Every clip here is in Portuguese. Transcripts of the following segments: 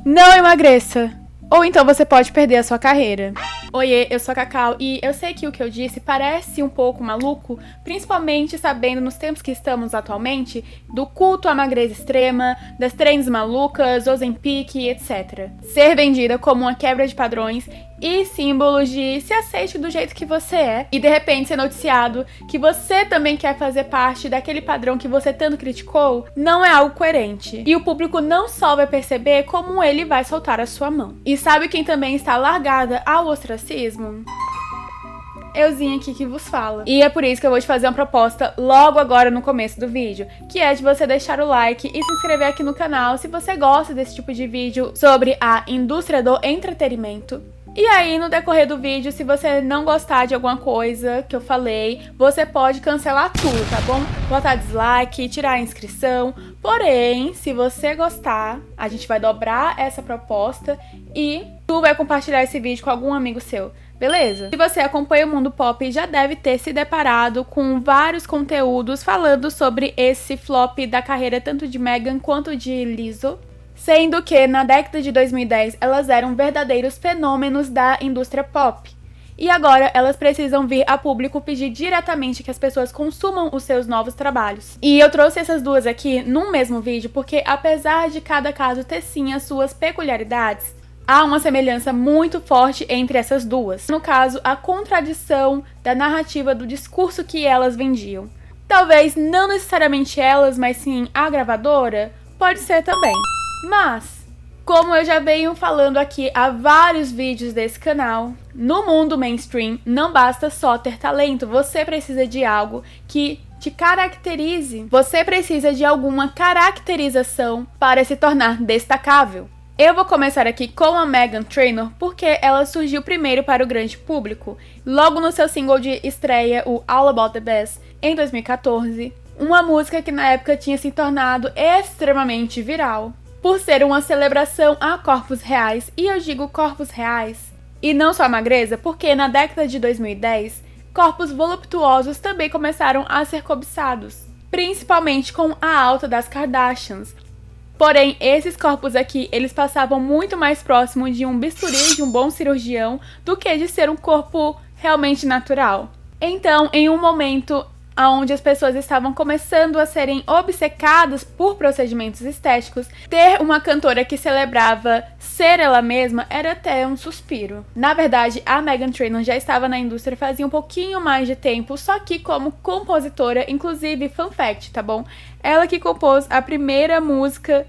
Não emagreça! Ou então você pode perder a sua carreira. Oiê, eu sou a Cacau e eu sei que o que eu disse parece um pouco maluco, principalmente sabendo nos tempos que estamos atualmente, do culto à magreza extrema, das trends malucas, Ozempic, etc. Ser vendida como uma quebra de padrões e símbolos de se aceite do jeito que você é, e de repente ser noticiado que você também quer fazer parte daquele padrão que você tanto criticou, não é algo coerente. E o público não só vai perceber como ele vai soltar a sua mão. E sabe quem também está largada ao ostracismo? Euzinha aqui que vos fala. E é por isso que eu vou te fazer uma proposta logo agora no começo do vídeo, que é de você deixar o like e se inscrever aqui no canal se você gosta desse tipo de vídeo sobre a indústria do entretenimento. E aí, no decorrer do vídeo, se você não gostar de alguma coisa que eu falei, você pode cancelar tudo, tá bom? Botar dislike, tirar a inscrição. Porém, se você gostar, a gente vai dobrar essa proposta e tu vai compartilhar esse vídeo com algum amigo seu. Beleza? Se você acompanha o Mundo Pop, já deve ter se deparado com vários conteúdos falando sobre esse flop da carreira tanto de Megan quanto de Lizzo. Sendo que, na década de 2010, elas eram verdadeiros fenômenos da indústria pop. E agora, elas precisam vir a público pedir diretamente que as pessoas consumam os seus novos trabalhos. E eu trouxe essas duas aqui num mesmo vídeo porque, apesar de cada caso ter sim as suas peculiaridades, há uma semelhança muito forte entre essas duas. No caso, a contradição da narrativa do discurso que elas vendiam. Talvez não necessariamente elas, mas sim a gravadora, pode ser também. Mas, como eu já venho falando aqui há vários vídeos desse canal, no mundo mainstream não basta só ter talento, você precisa de algo que te caracterize. Você precisa de alguma caracterização para se tornar destacável. Eu vou começar aqui com a Meghan Trainor porque ela surgiu primeiro para o grande público, logo no seu single de estreia, o All About The Bass, em 2014, uma música que na época tinha se tornado extremamente viral, por ser uma celebração a corpos reais, e eu digo corpos reais, e não só a magreza, porque na década de 2010, corpos voluptuosos também começaram a ser cobiçados, principalmente com a alta das Kardashians. Porém, esses corpos aqui, eles passavam muito mais próximo de um bisturi de um bom cirurgião do que de ser um corpo realmente natural. Então, em um momento onde as pessoas estavam começando a serem obcecadas por procedimentos estéticos, ter uma cantora que celebrava ser ela mesma era até um suspiro. Na verdade, a Meghan Trainor já estava na indústria fazia um pouquinho mais de tempo, só que como compositora, inclusive, fun fact, tá bom? Ela que compôs a primeira música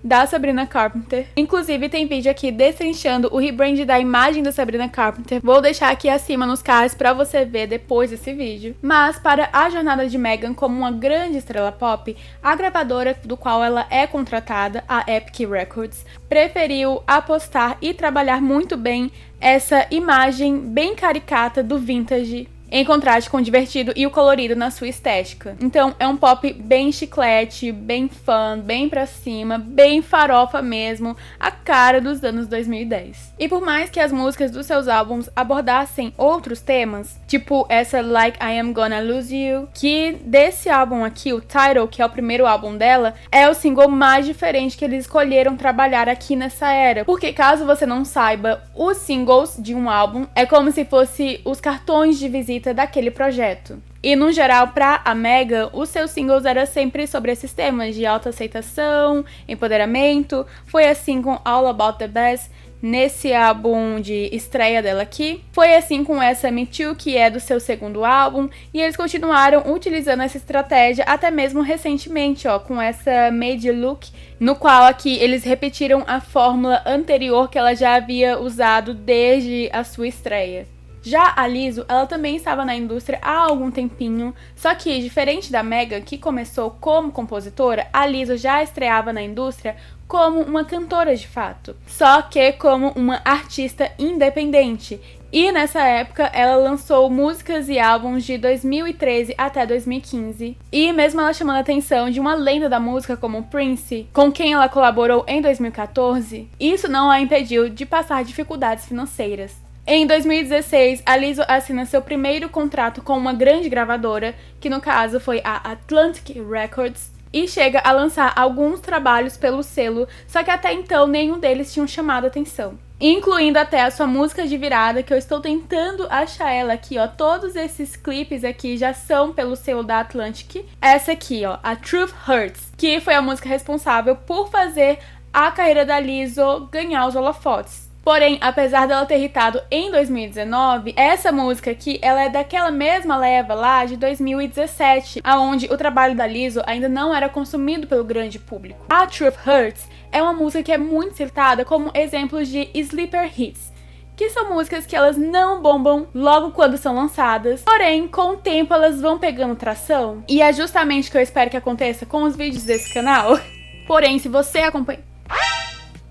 da Sabrina Carpenter. Inclusive, tem vídeo aqui destrinchando o rebrand da imagem da Sabrina Carpenter. Vou deixar aqui acima nos cards pra você ver depois desse vídeo. Mas, para a jornada de Meghan como uma grande estrela pop, a gravadora do qual ela é contratada, a Epic Records, preferiu apostar e trabalhar muito bem essa imagem bem caricata do vintage, em contraste com o divertido e o colorido na sua estética. Então é um pop bem chiclete, bem fun, bem pra cima, bem farofa mesmo, a cara dos anos 2010. E por mais que as músicas dos seus álbuns abordassem outros temas, tipo essa Like I Am Gonna Lose You, que desse álbum aqui, o Tidal, que é o primeiro álbum dela, é o single mais diferente que eles escolheram trabalhar aqui nessa era. Porque caso você não saiba, os singles de um álbum é como se fosse os cartões de visita daquele projeto. E no geral, pra a Meghan, os seus singles eram sempre sobre esses temas de autoaceitação, empoderamento. Foi assim com All About The Bass, nesse álbum de estreia dela aqui. Foi assim com essa Me Too, que é do seu segundo álbum. E eles continuaram utilizando essa estratégia até mesmo recentemente, ó, com essa Made You Look, no qual aqui eles repetiram a fórmula anterior que ela já havia usado desde a sua estreia. Já a Lizzo, ela também estava na indústria há algum tempinho, só que, diferente da Meghan, que começou como compositora, a Lizzo já estreava na indústria como uma cantora de fato, só que como uma artista independente. E nessa época, ela lançou músicas e álbuns de 2013 até 2015. E mesmo ela chamando a atenção de uma lenda da música como Prince, com quem ela colaborou em 2014, isso não a impediu de passar dificuldades financeiras. Em 2016, a Lizzo assina seu primeiro contrato com uma grande gravadora, que no caso foi a Atlantic Records, e chega a lançar alguns trabalhos pelo selo, só que até então nenhum deles tinha chamado atenção. Incluindo até a sua música de virada, que eu estou tentando achar ela aqui, ó. Todos esses clipes aqui já são pelo selo da Atlantic. Essa aqui, ó, a Truth Hurts, que foi a música responsável por fazer a carreira da Lizzo ganhar os holofotes. Porém, apesar dela ter hitado em 2019, essa música aqui, ela é daquela mesma leva lá de 2017, aonde o trabalho da Lizzo ainda não era consumido pelo grande público. A Truth Hurts é uma música que é muito citada como exemplos de sleeper hits, que são músicas que elas não bombam logo quando são lançadas, porém, com o tempo elas vão pegando tração, e é justamente o que eu espero que aconteça com os vídeos desse canal. Porém, se você acompanha...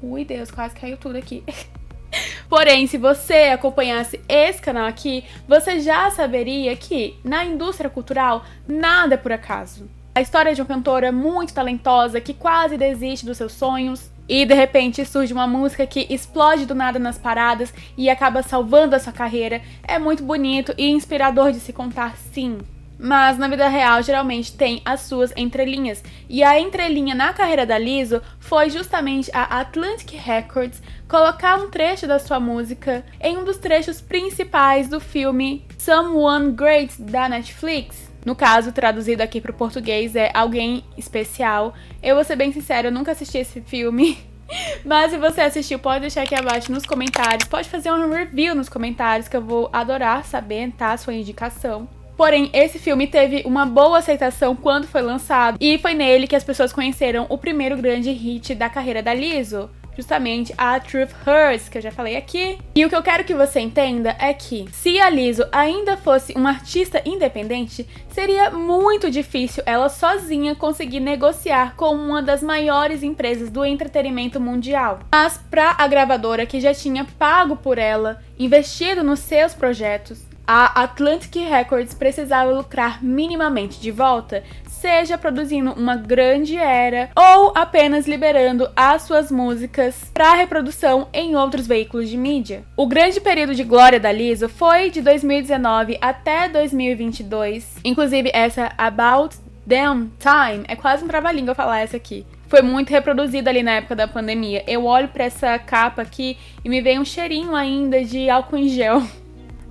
Ui, Deus, quase caiu tudo aqui. Porém, se você acompanhasse esse canal aqui, você já saberia que, na indústria cultural, nada é por acaso. A história de uma cantora muito talentosa que quase desiste dos seus sonhos e, de repente, surge uma música que explode do nada nas paradas e acaba salvando a sua carreira é muito bonito e inspirador de se contar, sim. Mas na vida real geralmente tem as suas entrelinhas, e a entrelinha na carreira da Lizzo foi justamente a Atlantic Records colocar um trecho da sua música em um dos trechos principais do filme Someone Great da Netflix. No caso, traduzido aqui para o português, é Alguém Especial. Eu vou ser bem sincera, eu nunca assisti esse filme. Mas se você assistiu, pode deixar aqui abaixo nos comentários. Pode fazer um review nos comentários, que eu vou adorar saber, tá? Sua indicação. Porém, esse filme teve uma boa aceitação quando foi lançado, e foi nele que as pessoas conheceram o primeiro grande hit da carreira da Lizzo, justamente a Truth Hurts, que eu já falei aqui. E o que eu quero que você entenda é que, se a Lizzo ainda fosse uma artista independente, seria muito difícil ela sozinha conseguir negociar com uma das maiores empresas do entretenimento mundial. Mas para a gravadora que já tinha pago por ela, investido nos seus projetos, a Atlantic Records precisava lucrar minimamente de volta, seja produzindo uma grande era ou apenas liberando as suas músicas para reprodução em outros veículos de mídia. O grande período de glória da Lizzo foi de 2019 até 2022, inclusive essa About Damn Time, é quase um trava-língua falar essa aqui. Foi muito reproduzida ali na época da pandemia. Eu olho para essa capa aqui e me vem um cheirinho ainda de álcool em gel.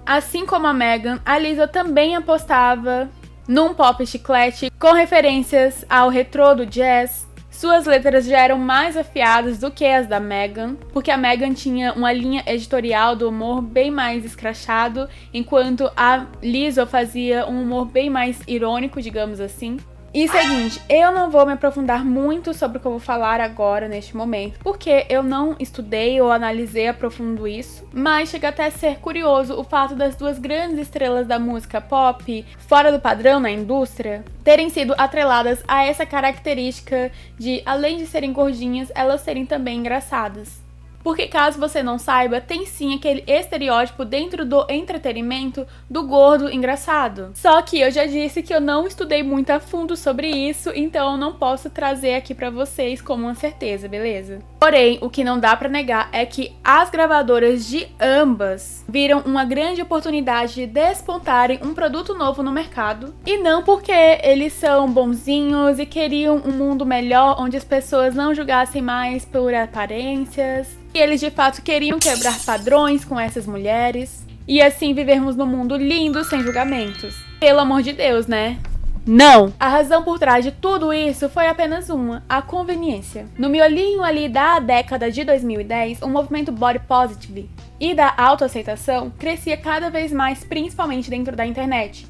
Assim como a Megan, a Lizzo também apostava num pop chiclete com referências ao retrô do jazz. Suas letras já eram mais afiadas do que as da Megan, porque a Megan tinha uma linha editorial do humor bem mais escrachado, enquanto a Lizzo fazia um humor bem mais irônico, digamos assim. E seguinte, eu não vou me aprofundar muito sobre o que eu vou falar agora, neste momento, porque eu não estudei ou analisei a profundo isso, mas chega até a ser curioso o fato das duas grandes estrelas da música pop, fora do padrão na indústria, terem sido atreladas a essa característica de, além de serem gordinhas, elas serem também engraçadas. Porque, caso você não saiba, tem sim aquele estereótipo dentro do entretenimento do gordo engraçado. Só que eu já disse que eu não estudei muito a fundo sobre isso, então eu não posso trazer aqui pra vocês como uma certeza, beleza? Porém, o que não dá pra negar é que as gravadoras de ambas viram uma grande oportunidade de despontarem um produto novo no mercado, e não porque eles são bonzinhos e queriam um mundo melhor onde as pessoas não julgassem mais por aparências. E eles de fato queriam quebrar padrões com essas mulheres e assim vivermos num mundo lindo sem julgamentos. Pelo amor de Deus, né? Não! A razão por trás de tudo isso foi apenas uma, a conveniência. No miolinho ali da década de 2010, o movimento body positive e da autoaceitação crescia cada vez mais, principalmente dentro da internet.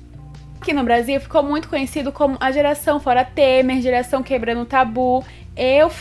Aqui no Brasil ficou muito conhecido como a geração fora Temer, geração quebrando tabu. Eu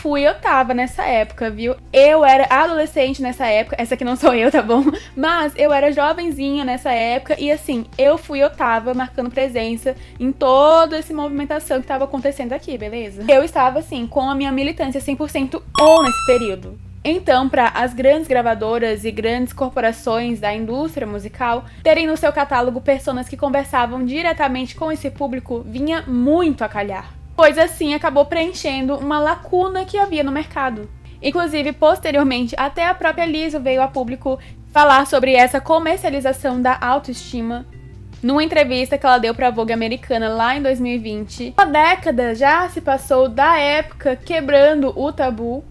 tava nessa época, viu? Eu era adolescente nessa época, essa aqui não sou eu, tá bom? Mas eu era jovenzinha nessa época e assim, eu tava marcando presença em toda essa movimentação que tava acontecendo aqui, beleza? Eu estava assim, com a minha militância 100% on nesse período. Então, para as grandes gravadoras e grandes corporações da indústria musical terem no seu catálogo personas que conversavam diretamente com esse público, vinha muito a calhar. Pois assim acabou preenchendo uma lacuna que havia no mercado. Inclusive, posteriormente, até a própria Lizzo veio a público falar sobre essa comercialização da autoestima numa entrevista que ela deu pra Vogue americana lá em 2020. Uma década já se passou da época quebrando o tabu.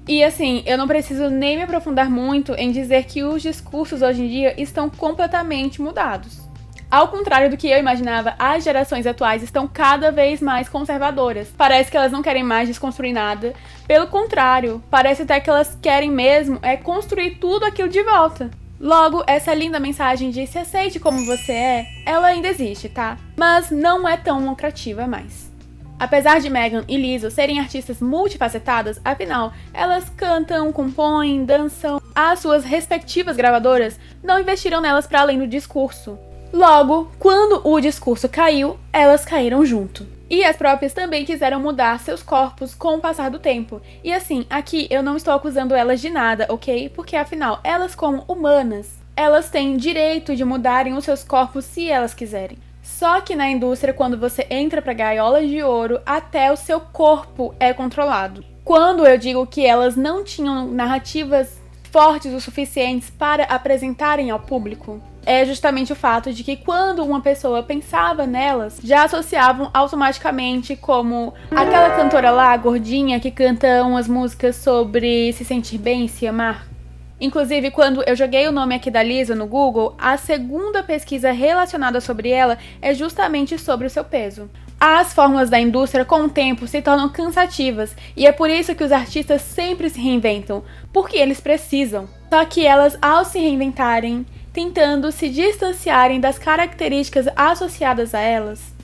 E assim, eu não preciso nem me aprofundar muito em dizer que os discursos hoje em dia estão completamente mudados. Ao contrário do que eu imaginava, as gerações atuais estão cada vez mais conservadoras. Parece que elas não querem mais desconstruir nada. Pelo contrário, parece até que elas querem mesmo construir tudo aquilo de volta. Logo, essa linda mensagem de se aceite como você é, ela ainda existe, tá? Mas não é tão lucrativa mais. Apesar de Megan e Lizzo serem artistas multifacetadas, afinal, elas cantam, compõem, dançam. As suas respectivas gravadoras não investiram nelas para além do discurso. Logo, quando o discurso caiu, elas caíram junto. E as próprias também quiseram mudar seus corpos com o passar do tempo. E assim, aqui eu não estou acusando elas de nada, ok? Porque afinal, elas como humanas, elas têm direito de mudarem os seus corpos se elas quiserem. Só que na indústria, quando você entra pra gaiola de ouro, até o seu corpo é controlado. Quando eu digo que elas não tinham narrativas fortes o suficientes para apresentarem ao público, é justamente o fato de que quando uma pessoa pensava nelas, já associavam automaticamente como aquela cantora lá, gordinha, que canta umas músicas sobre se sentir bem e se amar. Inclusive, quando eu joguei o nome aqui da Lizzo no Google, a segunda pesquisa relacionada sobre ela é justamente sobre o seu peso. As fórmulas da indústria, com o tempo, se tornam cansativas, e é por isso que os artistas sempre se reinventam, porque eles precisam. Só que elas, ao se reinventarem, tentando se distanciarem das características associadas a elas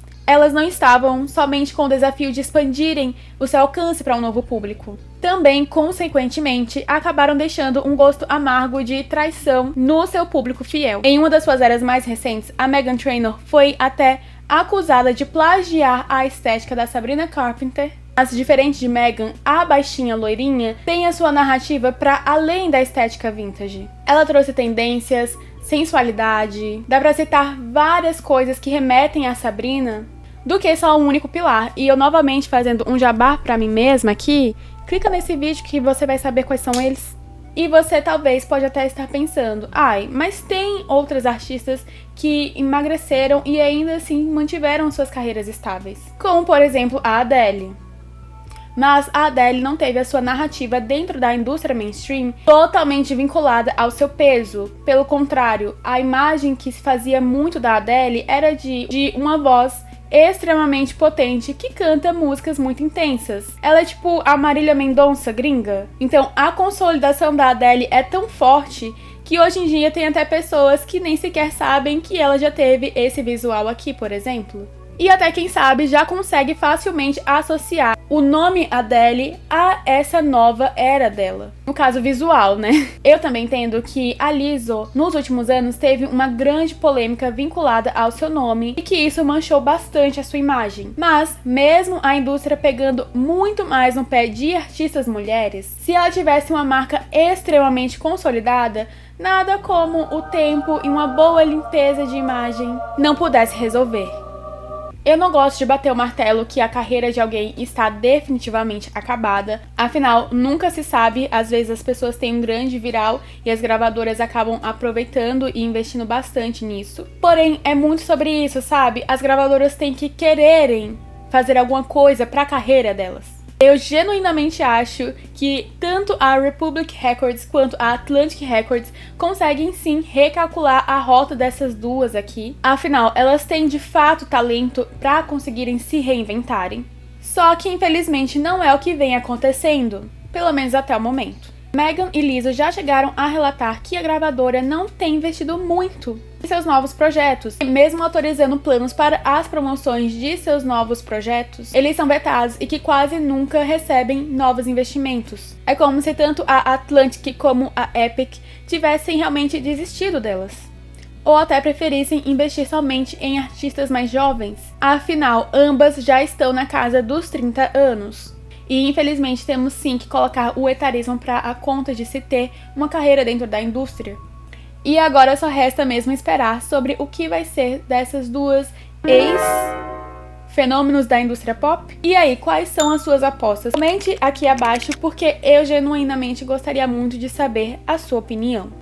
não estavam somente com o desafio de expandirem o seu alcance para um novo público. Também, consequentemente, acabaram deixando um gosto amargo de traição no seu público fiel. Em uma das suas eras mais recentes, a Meghan Trainor foi até acusada de plagiar a estética da Sabrina Carpenter. Mas, diferente de Meghan, a baixinha loirinha tem a sua narrativa para além da estética vintage. Ela trouxe tendências, sensualidade, dá pra citar várias coisas que remetem a Sabrina do que só um único pilar. E eu novamente fazendo um jabá pra mim mesma aqui, clica nesse vídeo que você vai saber quais são eles. E você talvez pode até estar pensando, mas tem outras artistas que emagreceram e ainda assim mantiveram suas carreiras estáveis. Como, por exemplo, a Adele. Mas a Adele não teve a sua narrativa dentro da indústria mainstream totalmente vinculada ao seu peso. Pelo contrário, a imagem que se fazia muito da Adele era de uma voz extremamente potente que canta músicas muito intensas. Ela é tipo a Marília Mendonça gringa. Então a consolidação da Adele é tão forte que hoje em dia tem até pessoas que nem sequer sabem que ela já teve esse visual aqui, por exemplo. E até quem sabe já consegue facilmente associar o nome Adele a essa nova era dela. No caso visual, né? Eu também entendo que a Lizzo, nos últimos anos, teve uma grande polêmica vinculada ao seu nome e que isso manchou bastante a sua imagem. Mas, mesmo a indústria pegando muito mais no pé de artistas mulheres, se ela tivesse uma marca extremamente consolidada, nada como o tempo e uma boa limpeza de imagem não pudesse resolver. Eu não gosto de bater o martelo que a carreira de alguém está definitivamente acabada. Afinal, nunca se sabe, às vezes as pessoas têm um grande viral e as gravadoras acabam aproveitando e investindo bastante nisso. Porém, é muito sobre isso, sabe? As gravadoras têm que quererem fazer alguma coisa para a carreira delas. Eu genuinamente acho que tanto a Republic Records quanto a Atlantic Records conseguem sim recalcular a rota dessas duas aqui. Afinal, elas têm de fato talento para conseguirem se reinventarem. Só que infelizmente não é o que vem acontecendo, pelo menos até o momento. Megan e Lizzo já chegaram a relatar que a gravadora não tem investido muito em seus novos projetos. Mesmo autorizando planos para as promoções de seus novos projetos, eles são vetados e que quase nunca recebem novos investimentos. É como se tanto a Atlantic como a Epic tivessem realmente desistido delas. Ou até preferissem investir somente em artistas mais jovens. Afinal, ambas já estão na casa dos 30 anos. E infelizmente temos sim que colocar o etarismo para a conta de se ter uma carreira dentro da indústria. E agora só resta mesmo esperar sobre o que vai ser dessas duas ex-fenômenos da indústria pop. E aí, quais são as suas apostas? Comente aqui abaixo porque eu genuinamente gostaria muito de saber a sua opinião.